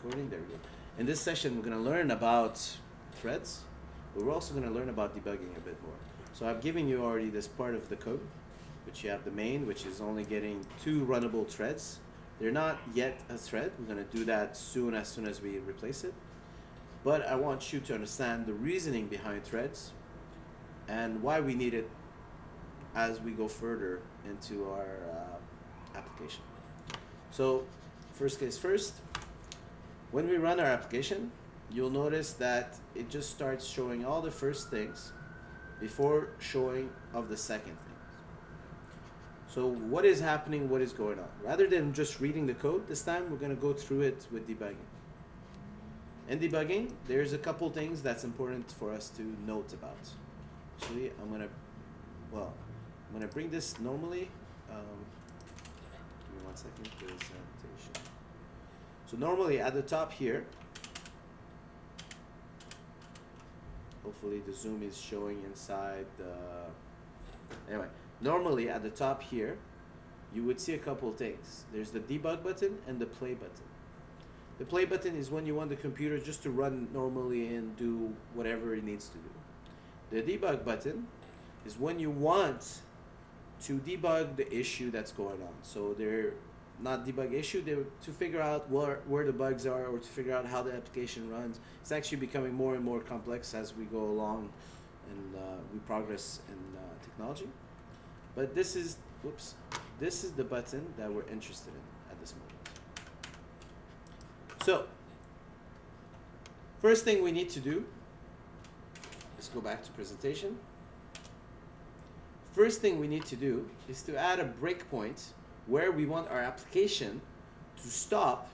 recording. There we go. In this session, we're going to learn about threads, but we're also going to learn about debugging a bit more. So I've given you already this part of the code, which you have the main, which is only getting 2 runnable threads. They're not yet a thread. We're going to do that as soon as we replace it. But I want you to understand the reasoning behind threads and why we need it as we go further into our application. So first case first, when we run our application, you'll notice that it just starts showing all the first things before showing of the second thing. So what is happening, what is going on? Rather than just reading the code, this time we're going to go through it with debugging. In debugging, there's a couple things that's important for us to note about. Actually, I'm going to bring this normally. Give me 1 second, presentation. So normally at the top here, hopefully the zoom is showing inside the, anyway, normally at the top here, you would see a couple things. There's the debug button and the play button. The play button is when you want the computer just to run normally and do whatever it needs to do. The debug button is when you want to debug the issue that's going on. So they're not debug issue, they're to figure out where the bugs are or to figure out how the application runs. It's actually becoming more and more complex as we go along and we progress in technology. But this is the button that we're interested in at this moment. So, first thing we need to do, let's go back to presentation. First thing we need to do is to add a breakpoint where we want our application to stop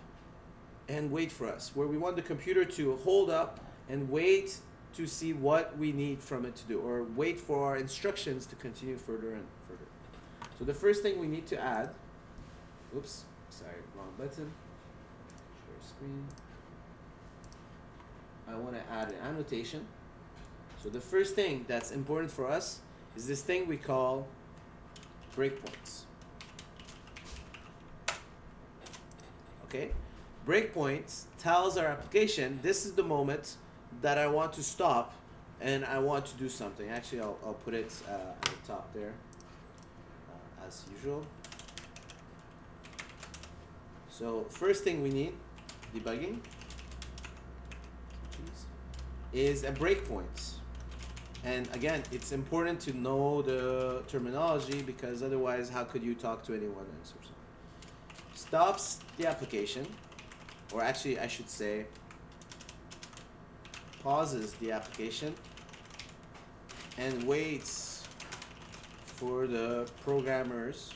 and wait for us, where we want the computer to hold up and wait to see what we need from it to do, or wait for our instructions to continue further and further. So the first thing we need to add, oops, sorry, wrong button, share screen. I want to add an annotation. So the first thing that's important for us is this thing we call breakpoints. Okay, breakpoints tells our application this is the moment that I want to stop and I want to do something. Actually, I'll put it at the top there as usual. So first thing we need, debugging, is a breakpoint. And again, it's important to know the terminology because otherwise how could you talk to anyone and so on. Stops the application, or actually I should say pauses the application and waits for the programmer's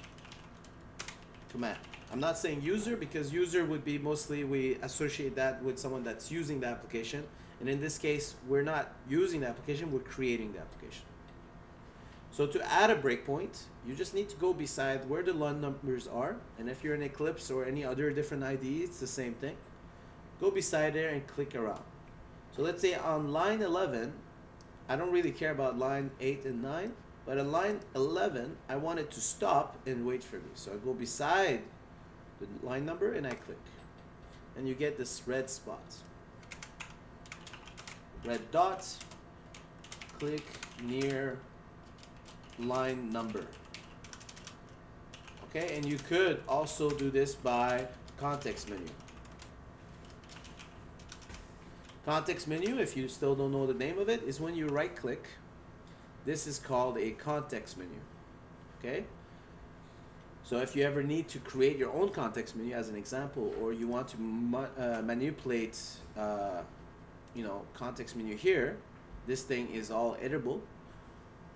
command. I'm not saying user because user would be mostly, we associate that with someone that's using the application. And in this case, we're not using the application, we're creating the application. So to add a breakpoint, you just need to go beside where the line numbers are. And if you're in Eclipse or any other different IDE, it's the same thing. Go beside there and click around. So let's say on line 11, I don't really care about line 8 and 9, but on line 11, I want it to stop and wait for me. So I go beside the line number and I click. And you get this red spot. Red dot, click near line number. Okay, and you could also do this by context menu. Context menu, if you still don't know the name of it, is when you right click. This is called a context menu. Okay? So if you ever need to create your own context menu as an example, or you want to manipulate context menu here, this thing is all editable.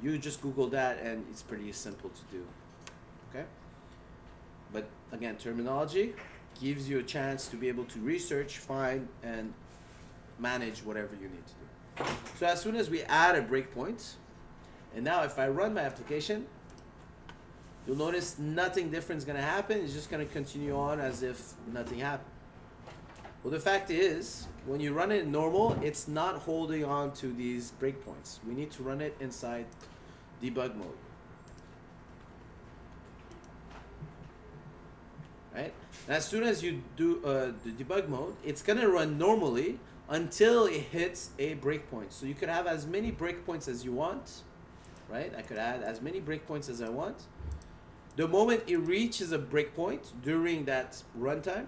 You just Google that and it's pretty simple to do. Okay? But again, terminology gives you a chance to be able to research, find, and manage whatever you need to do. So as soon as we add a breakpoint, and now if I run my application, you'll notice nothing different is going to happen. It's just going to continue on as if nothing happened. Well, the fact is, when you run it normal, it's not holding on to these breakpoints. We need to run it inside debug mode. Right? And as soon as you do the debug mode, it's gonna run normally until it hits a breakpoint. So you could have as many breakpoints as you want, right? I could add as many breakpoints as I want. The moment it reaches a breakpoint during that runtime,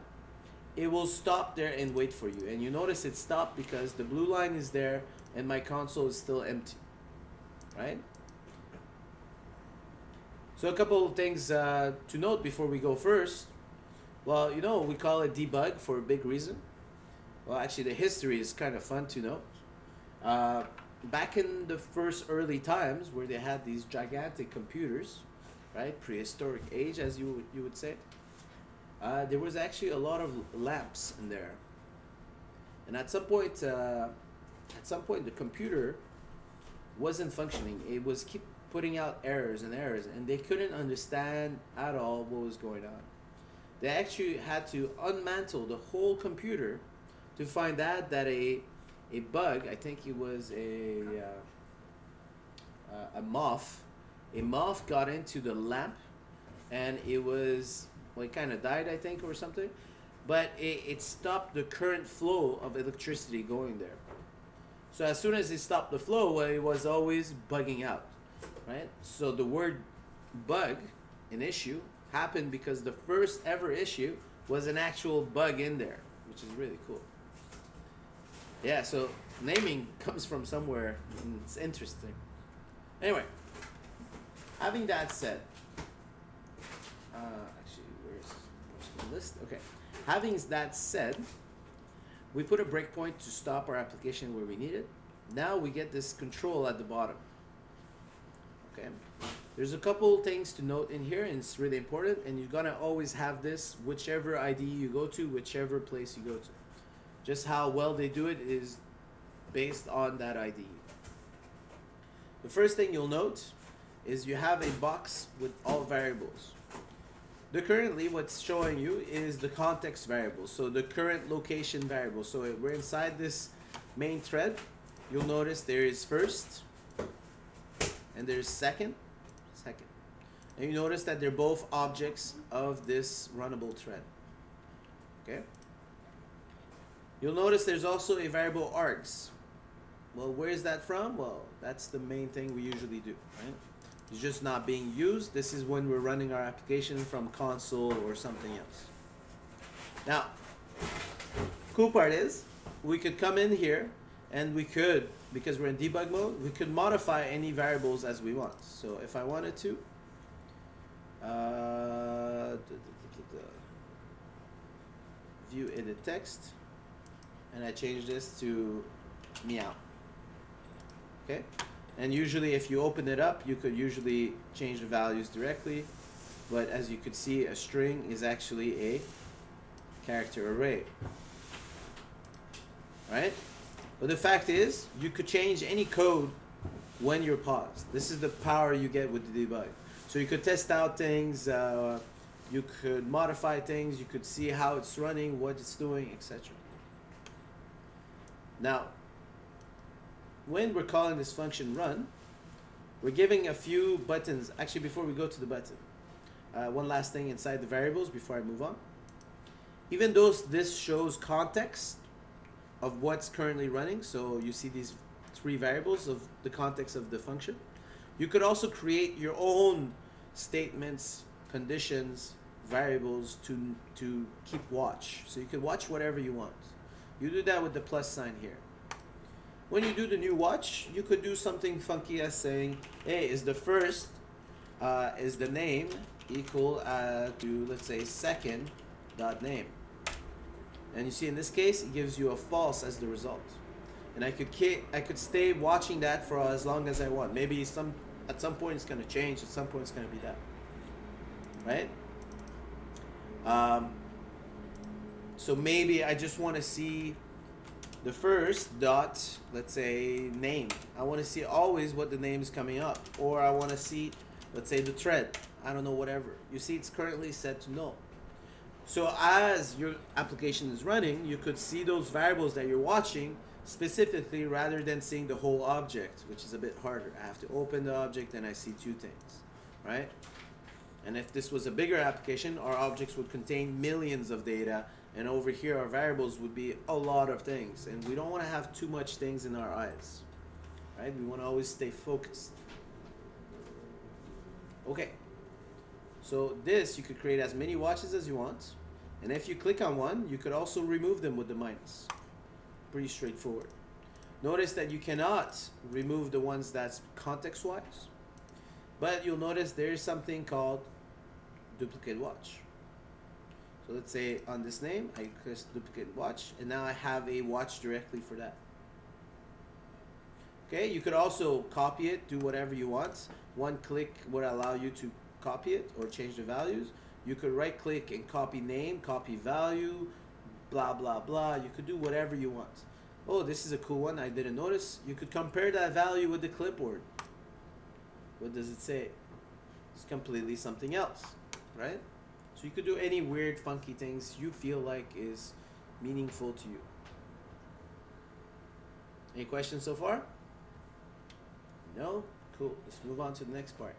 it will stop there and wait for you. And you notice it stopped because the blue line is there and my console is still empty, right? So a couple of things to note before we go first. Well, you know, we call it debug for a big reason. Well, actually, the history is kind of fun to know. Back in the first early times where they had these gigantic computers, right, prehistoric age, as you would say, there was actually a lot of lamps in there. And at some point, the computer wasn't functioning. It was keep putting out errors, and they couldn't understand at all what was going on. They actually had to unmantle the whole computer to find out that a bug, I think it was a moth, got into the lamp, and it was, well, it kind of died, I think, or something, but it stopped the current flow of electricity going there. So as soon as it stopped the flow, well, it was always bugging out, right? So the word bug, an issue, happened because the first ever issue was an actual bug in there, which is really cool. Yeah, so naming comes from somewhere, and it's interesting. Anyway, having that said, actually, where's my list? Okay, having that said, we put a breakpoint to stop our application where we need it. Now we get this control at the bottom. Okay, there's a couple things to note in here, and it's really important, and you're gonna always have this whichever IDE you go to, whichever place you go to. Just how well they do it is based on that IDE. The first thing you'll note is you have a box with all variables. Currently what's showing you is the context variable, so the current location variable. So we're inside this main thread. You'll notice there is first and there's second. And you notice that they're both objects of this runnable thread. Okay? You'll notice there's also a variable args. Well, where is that from? Well, that's the main thing we usually do, right? It's just not being used. This is when we're running our application from console or something else. Now, cool part is we could come in here and we could, because we're in debug mode, we could modify any variables as we want. So if I wanted to, view edit text, and I change this to meow. Okay, and usually if you open it up, you could usually change the values directly, but as you could see, a string is actually a character array, right? But the fact is, you could change any code when you're paused. This is the power you get with the debug. So you could test out things, you could modify things, you could see how it's running, what it's doing, etc. Now, when we're calling this function run, we're giving a few buttons. Actually, before we go to the button, one last thing inside the variables before I move on. Even though this shows context of what's currently running, so you see these three variables of the context of the function, you could also create your own statements, conditions, variables to keep watch. So you can watch whatever you want. You do that with the plus sign here. When you do the new watch, you could do something funky as saying, hey, is the first, is the name equal to, let's say, second dot name. And you see in this case, it gives you a false as the result. And I could stay watching that for as long as I want. Maybe at some point it's going to change, at some point it's going to be that. Right? So maybe I just want to see the first dot, let's say, name. I want to see always what the name is coming up. Or I want to see, let's say, the thread. I don't know, whatever. You see it's currently set to null. So as your application is running, you could see those variables that you're watching specifically rather than seeing the whole object, which is a bit harder. I have to open the object and I see two things, right? And if this was a bigger application, our objects would contain millions of data, and over here our variables would be a lot of things, and we don't want to have too much things in our eyes, right? We want to always stay focused. Okay, so this, you could create as many watches as you want, and if you click on one, you could also remove them with the minus. Pretty straightforward. Notice that you cannot remove the ones that's context-wise, but you'll notice there is something called duplicate watch. So let's say on this name, I press duplicate watch, and now I have a watch directly for that. Okay, you could also copy it, do whatever you want. One click would allow you to copy it or change the values. You could right click and copy name, copy value, blah, blah, blah. You could do whatever you want. Oh, this is a cool one, I didn't notice. You could compare that value with the clipboard. What does it say? It's completely something else, right? So you could do any weird, funky things you feel like is meaningful to you. Any questions so far? No? Cool. Let's move on to the next part.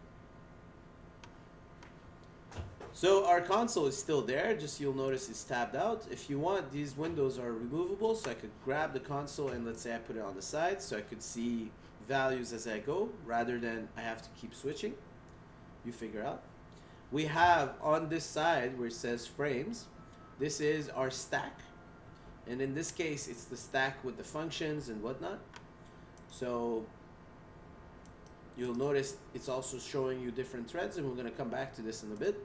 So our console is still there, just you'll notice it's tabbed out. If you want, these windows are removable, so I could grab the console and let's say I put it on the side so I could see values as I go rather than I have to keep switching. You figure out. We have on this side where it says frames, this is our stack, and in this case it's the stack with the functions and whatnot. So you'll notice it's also showing you different threads, and we're going to come back to this in a bit.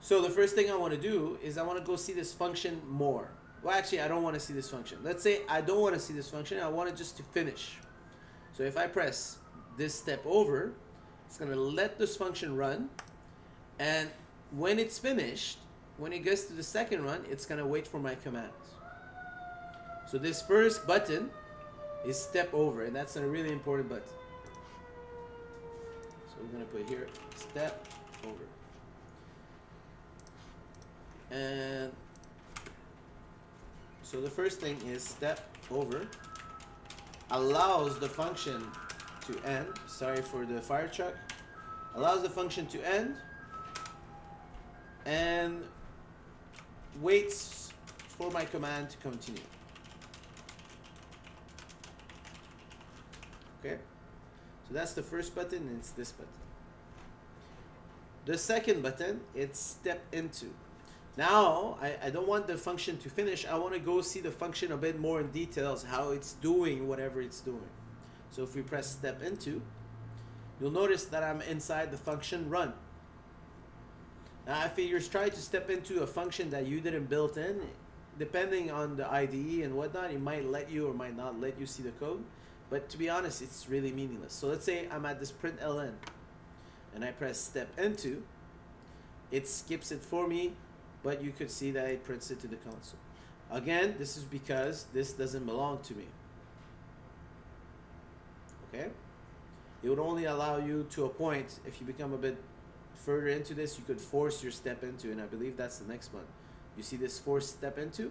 So the first thing I want to do is I want to go see this function more. Well, actually I don't want to see this function. Let's say I don't want to see this function, I want it just to finish. So if I press this step over, it's going to let this function run, and when it's finished, when it gets to the second run, it's going to wait for my commands. So this first button is step over, and that's a really important button. So we're going to put here step over. And so the first thing is step over allows the function to end. Sorry for the fire truck. Allows the function to end and waits for my command to continue. Okay, so that's the first button, and it's this button. The second button, it's step into. Now I don't want the function to finish. I want to go see the function a bit more in details, how it's doing whatever it's doing. So if we press step into, you'll notice that I'm inside the function run. Now if you're trying to step into a function that you didn't build in, depending on the IDE and whatnot, it might let you or might not let you see the code. But to be honest, it's really meaningless. So let's say I'm at this println and I press step into, it skips it for me, but you could see that it prints it to the console. Again, this is because this doesn't belong to me. Okay? It would only allow you to a point. If you become a bit further into this, you could force your step into, and I believe that's the next one. You see this force step into?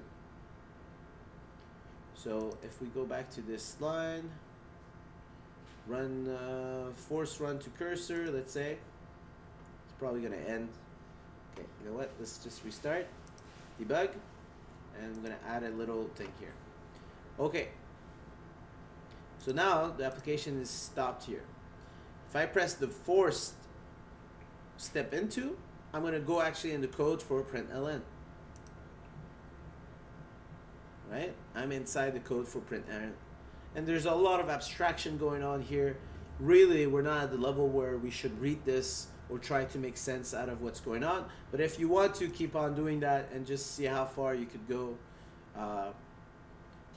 So if we go back to this line, run, force run to cursor, let's say, it's probably gonna end. Okay, you know what, let's just restart, debug, and I'm gonna add a little thing here. Okay, so now the application is stopped here. If I press the forced step into, I'm gonna go actually in the code for println. Right? I'm inside the code for println. And there's a lot of abstraction going on here. Really, we're not at the level where we should read this or try to make sense out of what's going on. But if you want to keep on doing that and just see how far you could go,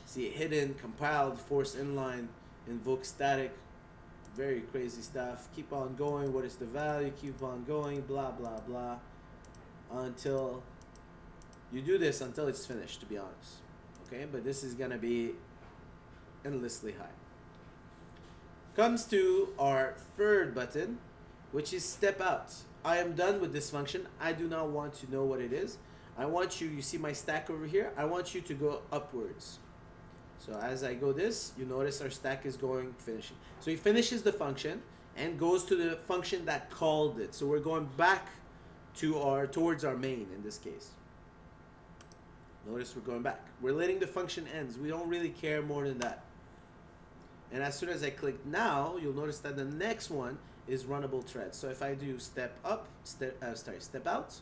see hidden, compiled, force inline, invoke static, very crazy stuff. Keep on going. What is the value? Keep on going, blah, blah, blah, until you do this until it's finished, to be honest. Okay, but this is gonna be endlessly high. Comes to our third button, which is step out. I am done with this function. I do not want to know what it is. I want you see my stack over here, I want you to go upwards. So as I go this, you notice our stack is going, finishing. So he finishes the function, and goes to the function that called it. So we're going back to towards our main in this case. Notice we're going back. We're letting the function ends. We don't really care more than that. And as soon as I click now, you'll notice that the next one is runnable thread. So if I do step up, step out,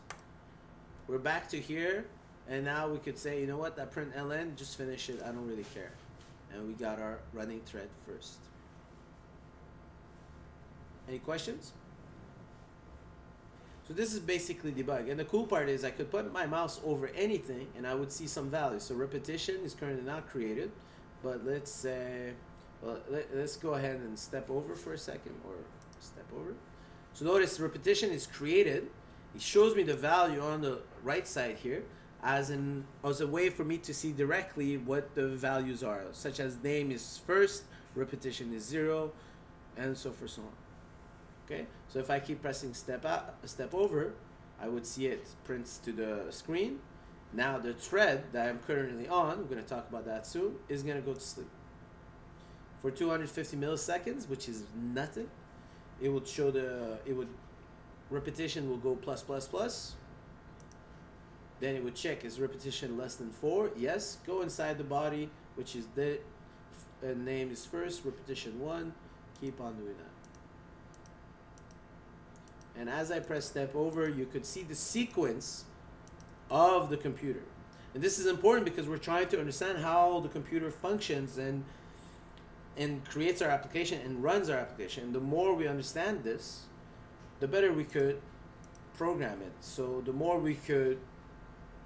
we're back to here. And now we could say, you know what, that print ln, just finish it. I don't really care. And we got our running thread first. Any questions? So this is basically debug. And the cool part is I could put my mouse over anything and I would see some value. So repetition is currently not created, but let's say, well, let's go ahead and step over for a second, or step over. So notice repetition is created. It shows me the value on the right side here as a way for me to see directly what the values are, such as name is first, repetition is 0, and so forth, so on. Okay, so if I keep pressing step over, I would see it prints to the screen. Now the thread that I'm currently on, we're going to talk about that soon, is going to go to sleep. For 250 milliseconds, which is nothing, it would show repetition will go plus plus plus. Then it would check, is repetition less than 4? Yes. Go inside the body, which is the name is first, repetition 1. Keep on doing that. And as I press step over, you could see the sequence of the computer. And this is important because we're trying to understand how the computer functions and creates our application and runs our application. And the more we understand this, the better we could program it. So the more we could,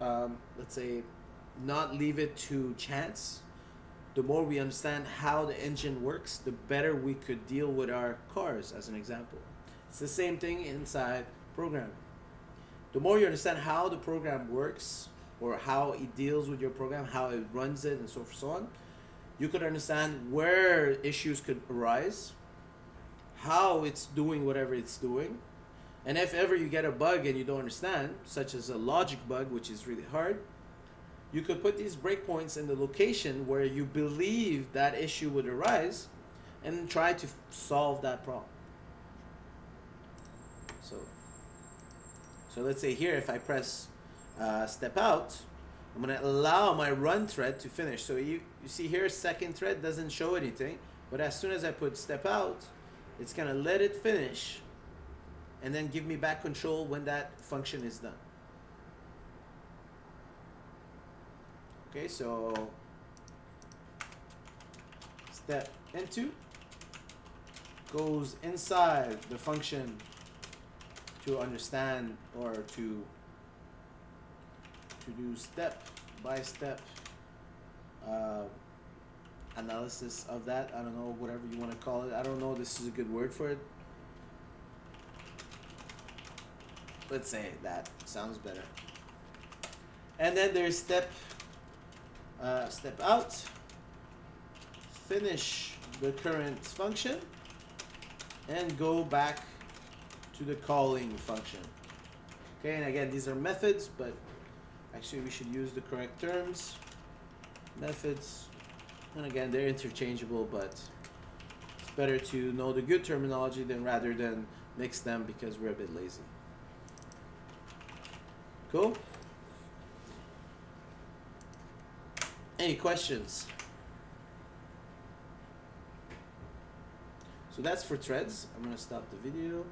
let's say, not leave it to chance, the more we understand how the engine works, the better we could deal with our cars, as an example. It's the same thing inside programming. The more you understand how the program works, or how it deals with your program, how it runs it, and so forth, so on, you could understand where issues could arise, how it's doing whatever it's doing, and if ever you get a bug and you don't understand, such as a logic bug, which is really hard, you could put these breakpoints in the location where you believe that issue would arise and try to solve that problem. So let's say here, if I press step out, I'm going to allow my run thread to finish. So you see here, second thread doesn't show anything, but as soon as I put step out, it's going to let it finish and then give me back control when that function is done. Okay, so step into goes inside the function to understand, or to do step by step analysis of that. I don't know, whatever you want to call it. I don't know, this is a good word for it. Let's say that sounds better. And then there's step out, finish the current function, and go back to the calling function. Okay, and again, these are methods, but actually we should use the correct terms. Methods, and again, they're interchangeable, but it's better to know the good terminology rather than mix them, because we're a bit lazy. Cool? Any questions? So that's for threads. I'm going to stop the video.